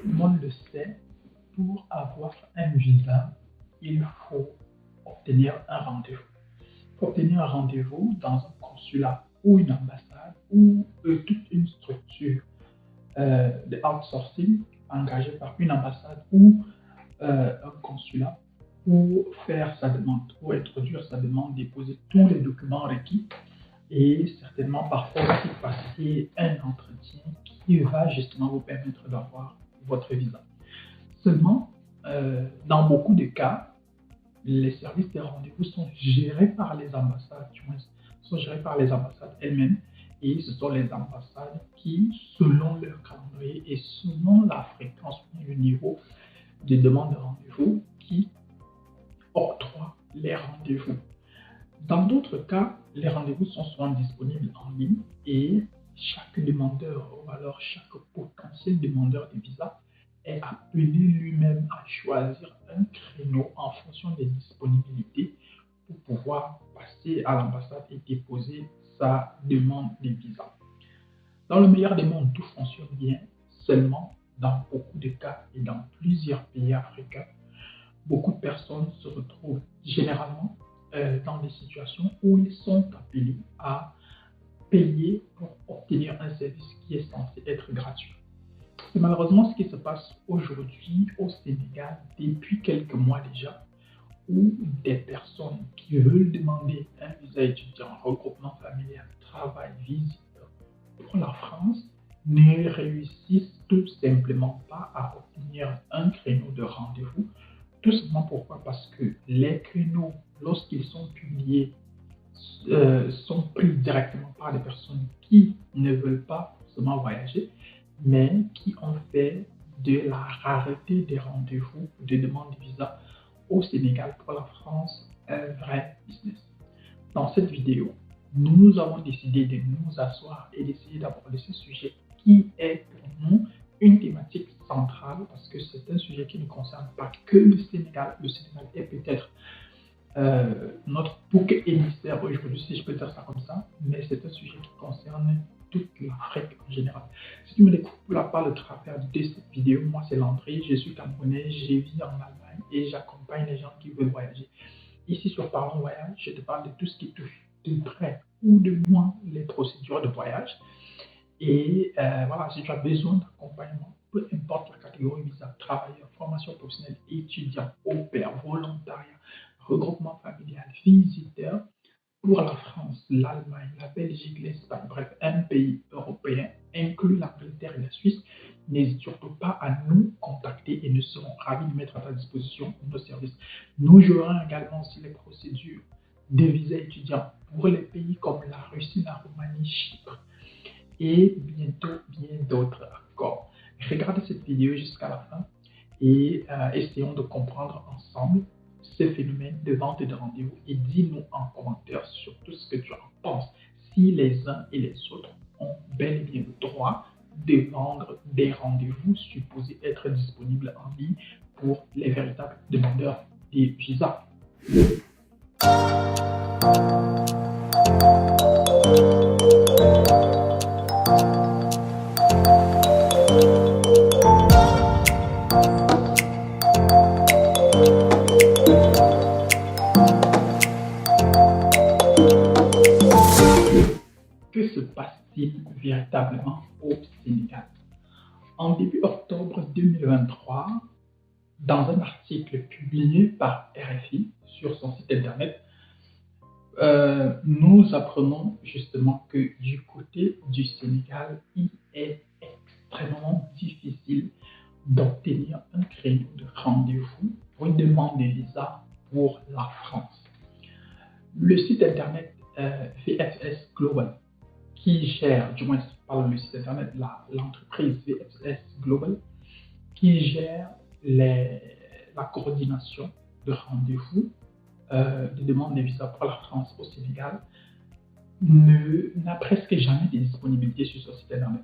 le monde le sait, pour avoir un visa, il faut obtenir un rendez-vous. Pour obtenir un rendez-vous dans un consulat ou une ambassade ou toute une structure de outsourcing engagée par une ambassade ou un consulat pour faire sa demande, pour introduire sa demande, déposer tous les documents requis et certainement parfois aussi passer un entretien qui va justement vous permettre d'avoir votre visa. Seulement, dans beaucoup de cas, les services des rendez-vous sont gérés par les ambassades, du moins, sont gérés par les ambassades elles-mêmes. Et ce sont les ambassades qui, selon leur calendrier et selon la fréquence ou le niveau de demande de rendez-vous, qui octroient les rendez-vous. Dans d'autres cas, les rendez-vous sont souvent disponibles en ligne et chaque demandeur ou alors chaque potentiel demandeur de visa est appelé lui-même à choisir un créneau en fonction des disponibilités pour pouvoir passer à l'ambassade et déposer sa demande de visa. Dans le meilleur des mondes, tout fonctionne bien, seulement dans beaucoup de cas et dans plusieurs pays africains, beaucoup de personnes se retrouvent généralement dans des situations où ils sont appelés à payer pour obtenir un service qui est censé être gratuit. C'est malheureusement ce qui se passe aujourd'hui au Sénégal depuis quelques mois déjà, où des personnes qui veulent demander un visa étudiant, regroupement familial, travail, visite pour la France ne réussissent tout simplement pas à obtenir un créneau de rendez-vous. Tout simplement pourquoi? Parce que les créneaux, lorsqu'ils sont publiés, sont pris directement par des personnes qui ne veulent pas forcément voyager, mais qui ont fait de la rareté des rendez-vous de demande de visa au Sénégal pour la France un vrai business. Dans cette vidéo, nous avons décidé de nous asseoir et d'essayer d'aborder ce sujet qui est pour nous une thématique centrale parce que c'est un sujet qui ne concerne pas que le Sénégal. Le Sénégal est peut-être notre bouc émissaire aujourd'hui, si je peux dire ça comme ça, mais c'est un sujet qui concerne toute l'Afrique en général. Si tu me découvres par le travers de cette vidéo, moi c'est Landry, je suis camerounais, je vis en Allemagne et j'accompagne les gens qui veulent voyager. Ici sur Parlons Voyage, je te parle de tout ce qui touche de près ou de loin les procédures de voyage. Et voilà, si tu as besoin d'accompagnement, peu importe la catégorie visa, travailleur, formation professionnelle, étudiant, au pair, volontariat, regroupement familial, visiteur, pour la France, l'Allemagne, la Belgique, l'Espagne, bref, un pays européen, inclus l'Angleterre et la Suisse, n'hésite surtout pas à nous contacter et nous serons ravis de mettre à ta disposition nos services. Nous gérons également aussi les procédures de visa étudiants pour les pays comme la Russie, la Roumanie, Chypre et bientôt bien d'autres encore. Regardez cette vidéo jusqu'à la fin et essayons de comprendre ensemble ce phénomène de vente et de rendez-vous et dis-nous en commentaire sur tout ce que tu en penses, si les uns et les autres ont bel et bien le droit de vendre des rendez-vous supposés être disponibles en ligne pour les véritables demandeurs des visas. Que se passe-t-il véritablement au Sénégal? En début octobre 2023, dans un article publié par RFI sur son site internet, nous apprenons justement que du côté du Sénégal, il est extrêmement difficile d'obtenir un créneau de rendez-vous pour une demande de visa pour la France. Le site internet VFS Global, qui gère, du moins par le site internet, l'entreprise VFS Global, qui gère la coordination de rendez-vous de demande de visa pour la France au Sénégal, n'a presque jamais de disponibilité sur ce site internet.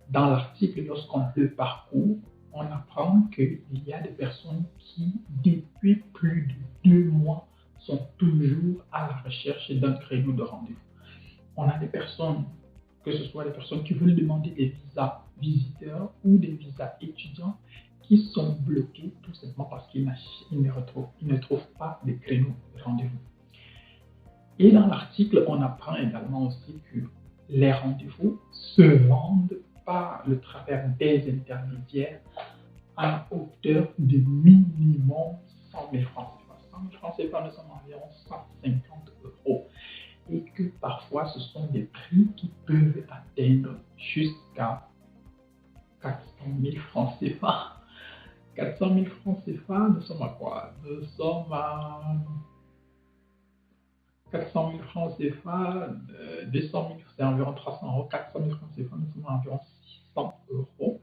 Dans l'article, lorsqu'on le parcourt, on apprend qu'il y a des personnes qui, depuis plus de 2 mois, sont toujours à la recherche d'un créneau de rendez-vous. On a des personnes, que ce soit des personnes qui veulent demander des visas visiteurs ou des visas étudiants qui sont bloqués tout simplement parce qu'ils ne trouvent pas de créneaux de rendez-vous. Et dans l'article, on apprend également aussi que les rendez-vous se vendent par le travers des intermédiaires à hauteur de minimum 100 000 francs CFA. 100 000 francs CFA, nous sommes environ 150 euros. Et que parfois, ce sont des prix qui peuvent atteindre jusqu'à 400 000 francs CFA. 400 000 francs CFA, nous sommes à quoi? Nous sommes à 400 000 francs CFA, 200 000, c'est environ 300 euros. 400 000 francs CFA, nous sommes à environ 600 euros.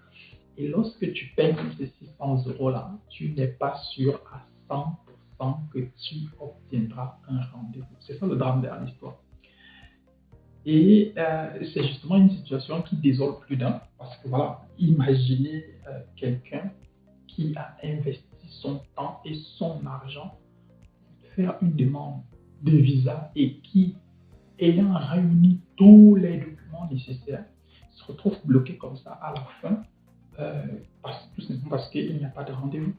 Et lorsque tu payes ces 600 euros-là, tu n'es pas sûr à 100% que tu obtiendras un rendez-vous. C'est ça le drame de l'histoire. Et c'est justement une situation qui désole plus d'un, parce que voilà, imaginez quelqu'un qui a investi son temps et son argent pour faire une demande de visa et qui, ayant réuni tous les documents nécessaires, se retrouve bloqué comme ça à la fin, tout simplement parce qu'il n'y a pas de rendez-vous.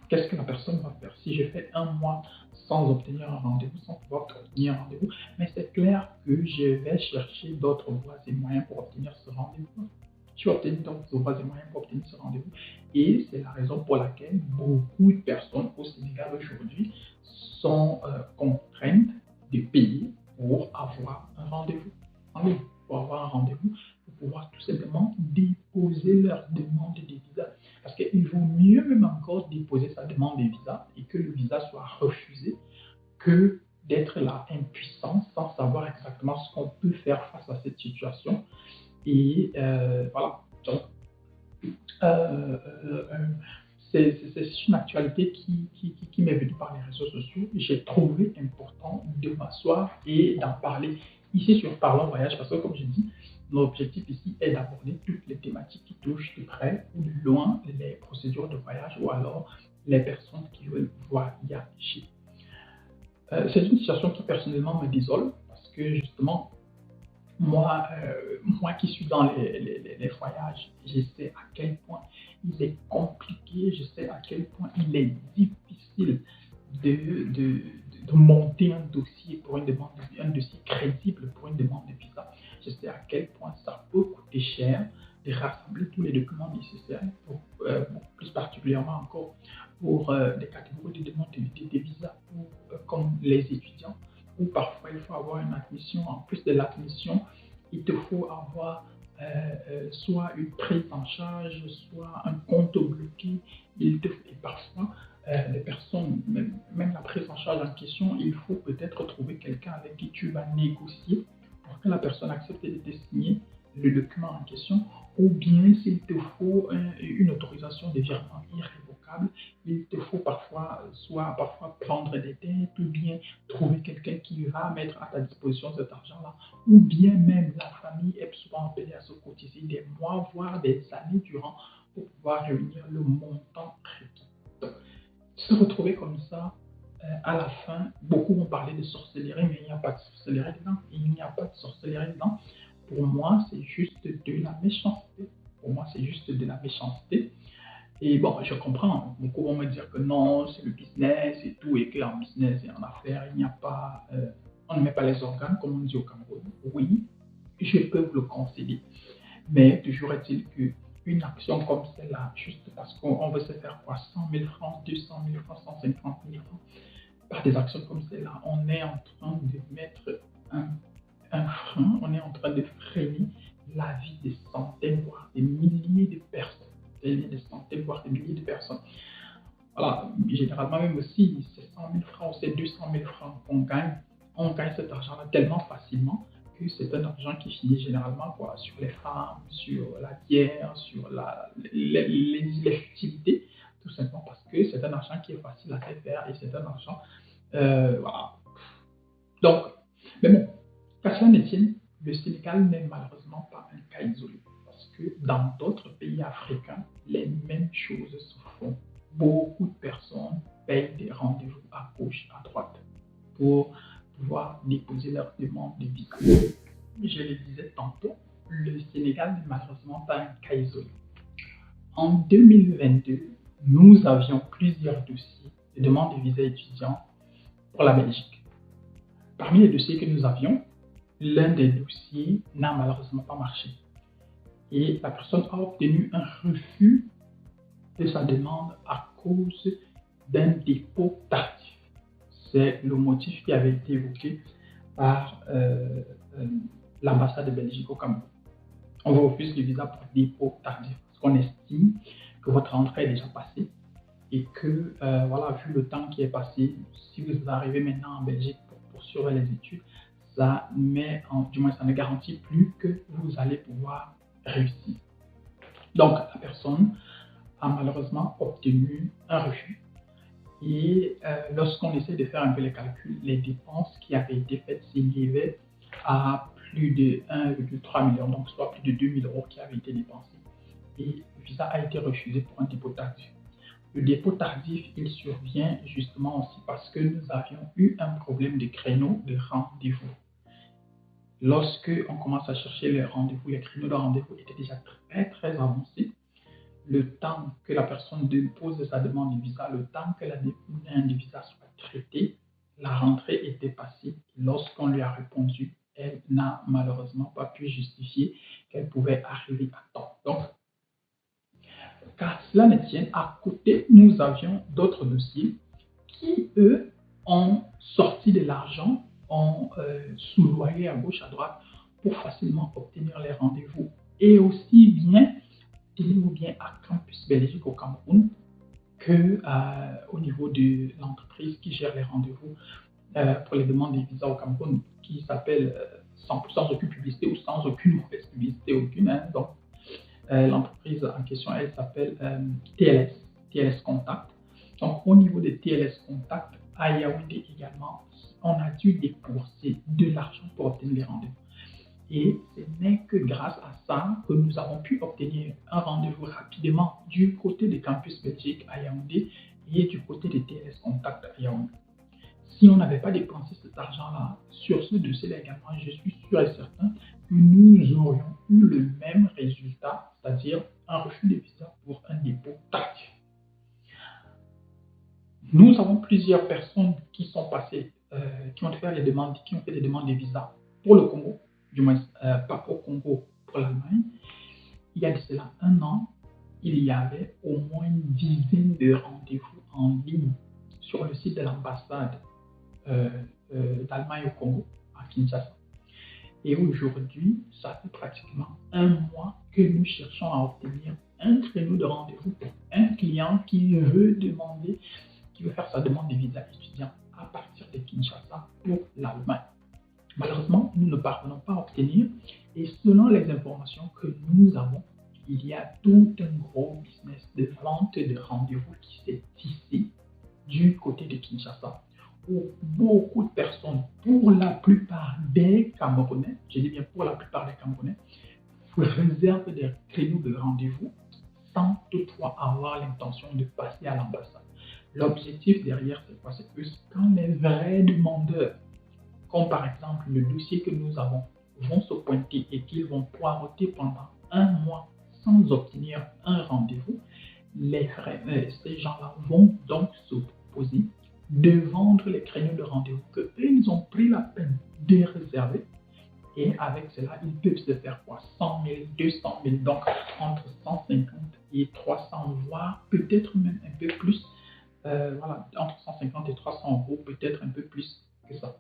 Qu'est-ce que la personne va faire? Si je fais un mois sans obtenir un rendez-vous, sans pouvoir obtenir un rendez-vous, mais c'est clair que je vais chercher d'autres voies et moyens pour obtenir ce rendez-vous. Tu vas obtenir d'autres voies et moyens pour obtenir ce rendez-vous. Et c'est la raison pour laquelle beaucoup de personnes au Sénégal aujourd'hui sont contraintes de payer pour avoir un rendez-vous. Pour avoir un rendez-vous, pour pouvoir tout simplement déposer leur demande de visa. Parce qu'il vaut mieux même encore déposer sa demande de visa et que le visa soit refusé que d'être là impuissant sans savoir exactement ce qu'on peut faire face à cette situation. Et voilà. Donc, c'est une actualité qui m'est venue par les réseaux sociaux. J'ai trouvé important de m'asseoir et d'en parler ici sur Parlons Voyage parce que, comme je dis, l'objectif ici est d'aborder toutes les thématiques qui touchent de près ou de loin les procédures de voyage ou alors les personnes qui veulent voyager. C'est une situation qui personnellement me désole parce que justement, moi qui suis dans les voyages, je sais à quel point il est compliqué, je sais à quel point il est difficile de monter un dossier pour une demande, un dossier crédible pour une demande de visa. Je sais à quel point ça peut coûter cher de rassembler tous les documents nécessaires, plus particulièrement encore pour des catégories de demandes de visa comme les étudiants, où parfois il faut avoir une admission. En plus de l'admission, il te faut avoir soit une prise en charge, soit un compte bloqué. Et parfois, les personnes, même la prise en charge en question, il faut peut-être trouver quelqu'un avec qui tu vas négocier pour que la personne accepte de te signer le document en question, ou bien s'il te faut une autorisation de virement irrévocable, il te faut parfois prendre des dettes, ou bien trouver quelqu'un qui va mettre à ta disposition cet argent-là, ou bien même la famille est souvent appelée à se cotiser des mois, voire des années durant pour pouvoir réunir le montant requis. Donc, se retrouver comme ça, à la fin, beaucoup vont parler de sorcellerie, mais il n'y a pas de sorcellerie dedans. Il n'y a pas de sorcellerie dedans. Pour moi, c'est juste de la méchanceté. Pour moi, c'est juste de la méchanceté. Et bon, je comprends. Beaucoup vont me dire que non, c'est le business et tout, et qu'en business et en affaires, il n'y a pas, on ne met pas les organes, comme on dit au Cameroun. Oui, je peux vous le concéder. Mais toujours est-il qu'une action comme celle-là, juste parce qu'on veut se faire quoi, 100 000 francs, 200 000 francs, 150 000 francs, par des actions comme celle-là, on est en train de mettre un frein, on est en train de freiner la vie des centaines, voire des milliers de personnes. Des centaines, voire des milliers de personnes. Voilà, généralement même aussi, c'est 100 000 francs ou c'est 200 000 francs qu'on gagne, on gagne cet argent-là tellement facilement que c'est un argent qui finit généralement quoi, sur les femmes, sur la bière, sur les futilités, tout simplement parce que c'est un argent qui est facile à faire et c'est un argent, voilà. Donc, mais bon, qu'à cela ne tienne, le Sénégal n'est malheureusement pas un cas isolé. Parce que dans d'autres pays africains, les mêmes choses se font. Beaucoup de personnes payent des rendez-vous à gauche, à droite, pour pouvoir déposer leur demande de visa. Je le disais tantôt, le Sénégal n'est malheureusement pas un cas isolé. En 2022, nous avions plusieurs dossiers de demande de visa étudiant pour la Belgique. Parmi les dossiers que nous avions, l'un des dossiers n'a malheureusement pas marché. Et la personne a obtenu un refus de sa demande à cause d'un dépôt tardif. C'est le motif qui avait été évoqué par l'ambassade de Belgique au Cameroun. On vous refuse le visa pour dépôt tardif parce qu'on estime que votre rentrée est déjà passée et que, voilà, vu le temps qui est passé, si vous arrivez maintenant en Belgique pour poursuivre les études, ça ne garantit plus que vous allez pouvoir réussir. Donc, la personne a malheureusement obtenu un refus. Et lorsqu'on essaie de faire un peu les calculs, les dépenses qui avaient été faites s'élevaient à plus de 1,3 million, donc soit plus de 2 000 € qui avaient été dépensés. Et le visa a été refusé pour un dépôt tardif. Le dépôt tardif, il survient justement aussi parce que nous avions eu un problème de créneau de rendez-vous. Lorsque on commence à chercher les rendez-vous, les créneaux de rendez-vous étaient déjà très avancés. Le temps que la personne dépose sa demande de visa, le temps que la demande de visa soit traitée, la rentrée était passée. Lorsqu'on lui a répondu, elle n'a malheureusement pas pu justifier qu'elle pouvait arriver à temps. Donc, car cela ne tienne, à côté, nous avions d'autres dossiers qui, eux, ont sorti de l'argent, ont soudoyé à gauche, à droite pour facilement obtenir les rendez-vous. Et aussi bien, tenez-vous bien, à Campus Belgique au Cameroun que au niveau de l'entreprise qui gère les rendez-vous pour les demandes de visa au Cameroun, qui s'appelle sans aucune publicité ou sans aucune mauvaise publicité aucune. Hein, donc, l'entreprise en question, elle s'appelle TLS Contact. Donc, au niveau de TLS Contact, à Yaoundé également, on a dû débourser de l'argent pour obtenir les rendez-vous. Et ce n'est que grâce à ça que nous avons pu obtenir un rendez-vous rapidement du côté de Campus Belgique à Yaoundé et du côté de TLS Contact à Yaoundé. Si on n'avait pas dépensé cet argent-là sur ce dossier-là également, je suis sûr et certain que nous aurions eu le même résultat, c'est-à-dire un refus de visa pour un dépôt tardif. Nous avons plusieurs personnes qui sont passées, qui ont fait des demandes de visa pour le Congo, du moins pas au Congo, pour l'Allemagne. Il y a de cela un an, il y avait au moins une dizaine de rendez-vous en ligne sur le site de l'ambassade d'Allemagne au Congo, à Kinshasa. Et aujourd'hui, ça fait pratiquement un mois que nous cherchons à obtenir un créneau de rendez-vous pour un client qui veut faire sa demande de visa étudiant à partir de Kinshasa pour l'Allemagne. Malheureusement, nous ne parvenons pas à obtenir et selon les informations que nous avons, il y a tout un gros business de vente de rendez-vous qui s'est tissé du côté de Kinshasa où beaucoup de personnes, pour la plupart des Camerounais, je dis bien pour la plupart des Camerounais, réservent des créneaux de rendez-vous sans toutefois avoir l'intention de passer à l'ambassade. L'objectif derrière, c'est quoi? C'est que quand les vrais demandeurs, comme par exemple le dossier que nous avons, vont se pointer et qu'ils vont poireauter pendant un mois sans obtenir un rendez-vous, ces gens-là vont donc se proposer de vendre les créneaux de rendez-vous qu'ils ont pris la peine de réserver. Et avec cela, ils peuvent se faire quoi? 100 000, 200 000, donc entre 150 et 300, voire peut-être même un peu plus. Voilà, entre 150 et 300 €, peut-être un peu plus que ça.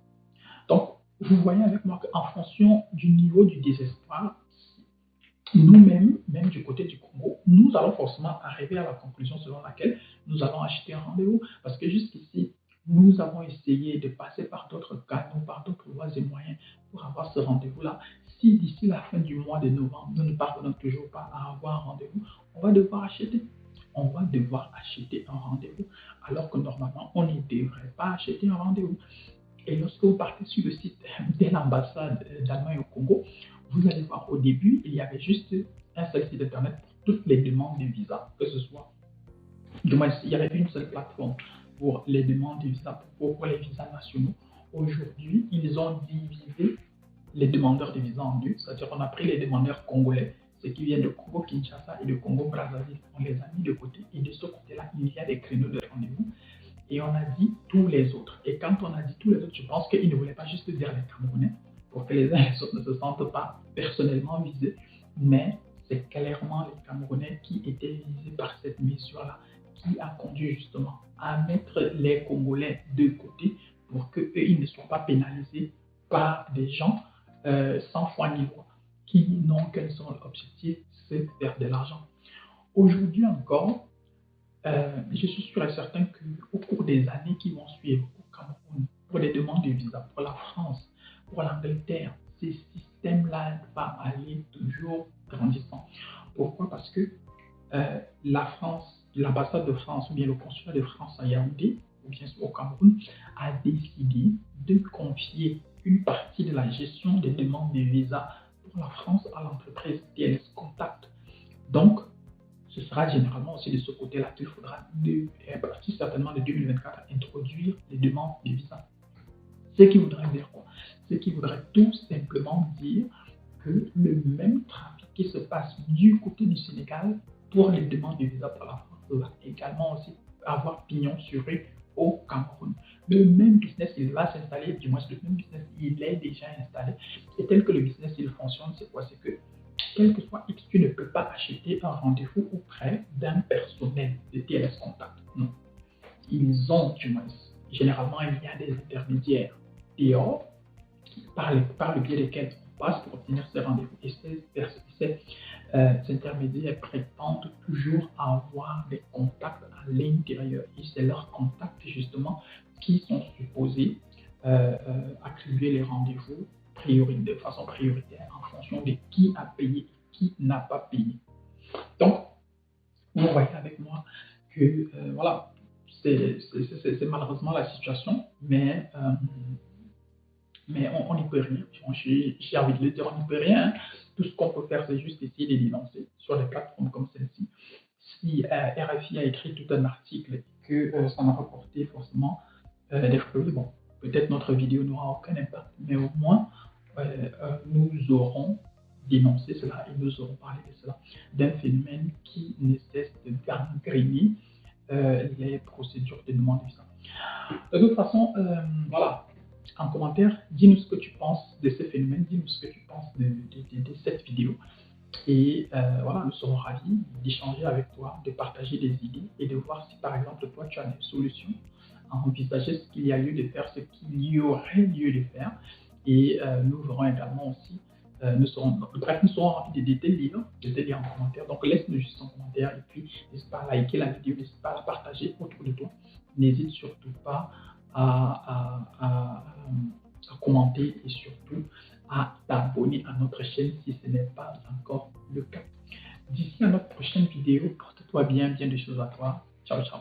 Donc, vous voyez avec moi qu'en fonction du niveau du désespoir, nous-mêmes, même du côté du Congo, nous allons forcément arriver à la conclusion selon laquelle nous allons acheter un rendez-vous. Parce que jusqu'ici, nous avons essayé de passer par d'autres canaux, par d'autres voies et moyens pour avoir ce rendez-vous-là. Si d'ici la fin du mois de novembre, nous ne parvenons toujours pas à avoir un rendez-vous, on va devoir acheter. On va devoir acheter un rendez-vous, alors que normalement, on ne devrait pas acheter un rendez-vous. Et lorsque vous partez sur le site de l'ambassade d'Allemagne au Congo, vous allez voir au début, il y avait juste un seul site internet pour toutes les demandes de visa, que ce soit. Du moins, il y avait une seule plateforme pour les demandes de visa, pour les visas nationaux. Aujourd'hui, ils ont divisé les demandeurs de visa en deux, c'est-à-dire on a pris les demandeurs congolais, ceux qui viennent de Congo-Kinshasa et de Congo-Brazzaville, on les a mis de côté, et de ce côté-là, il y a des créneaux de rendez-vous, et on a dit tous les autres. Et quand on a dit tous les autres, je pense qu'ils ne voulaient pas juste dire les Camerounais, pour que les uns et les autres ne se sentent pas personnellement visés, mais c'est clairement les Camerounais qui étaient visés par cette mesure-là, qui a conduit justement à mettre les Congolais de côté pour qu'eux, ils ne soient pas pénalisés par des gens sans foi ni loi, qui n'ont qu'un seul objectif, c'est de faire de l'argent. Aujourd'hui encore, je suis sûr et certain qu'au cours des années qui vont suivre au Cameroun, pour les demandes de visa, pour la France, pour l'Angleterre, ces systèmes-là vont aller toujours grandissant. Pourquoi? Parce que la France, l'ambassade de France ou bien le consulat de France à Yaoundé, ou bien au Cameroun, a décidé de confier une partie de la gestion des demandes de visa pour la France à l'entreprise TLS Contact. Donc, ce sera généralement aussi de ce côté-là qu'il faudra, à partir certainement de 2024, introduire les demandes de visa. Ce qui voudrait dire quoi? Ce qui voudrait tout simplement dire que le même trafic qui se passe du côté du Sénégal pour les demandes de visa pour la France va également aussi avoir pignon sur rue au Cameroun. Le même business, il va s'installer, du moins le même business, il est déjà installé. Et tel que le business, il fonctionne, c'est quoi? C'est que quel que soit X, tu ne peux pas acheter un rendez-vous auprès d'un personnel de TLS Contact. Non. Ils ont, du moins, généralement, il y a des intermédiaires dehors par le biais desquels on passe pour obtenir ces rendez-vous. Et ces intermédiaires prétendent toujours avoir des contacts à l'intérieur. Et c'est leurs contacts, justement, qui sont supposés attribuer les rendez-vous de façon prioritaire en fonction de qui a payé et qui n'a pas payé. Donc, vous voyez avec moi que voilà, c'est malheureusement la situation, mais on n'y peut rien. J'ai envie de le dire, on n'y peut rien. Tout ce qu'on peut faire, c'est juste essayer de dénoncer sur des plateformes comme celle-ci. Si RFI a écrit tout un article et que ça n'a pas porté forcément des fruits, bon, peut-être notre vidéo n'aura aucun impact, mais au moins, nous aurons dénoncé cela et nous aurons parlé de cela, d'un phénomène qui ne cesse de gangréner les procédures de demande de visa. De toute façon, voilà, en commentaire, dis-nous ce que tu penses de ce phénomène, dis-nous ce que tu penses de cette vidéo. Et voilà, nous serons ravis d'échanger avec toi, de partager des idées et de voir si par exemple toi tu as des solutions à envisager ce qu'il y a lieu de faire, ce qu'il y aurait lieu de faire. Et nous verrons également aussi, nous serons ravis de te lire en commentaire. Donc laisse-nous juste en commentaire et puis n'hésite pas à liker la vidéo, n'hésite pas à la partager autour de toi. N'hésite surtout pas à commenter et surtout à t'abonner à notre chaîne si ce n'est pas encore le cas. D'ici à notre prochaine vidéo, porte-toi bien, bien des choses à toi. Ciao, ciao.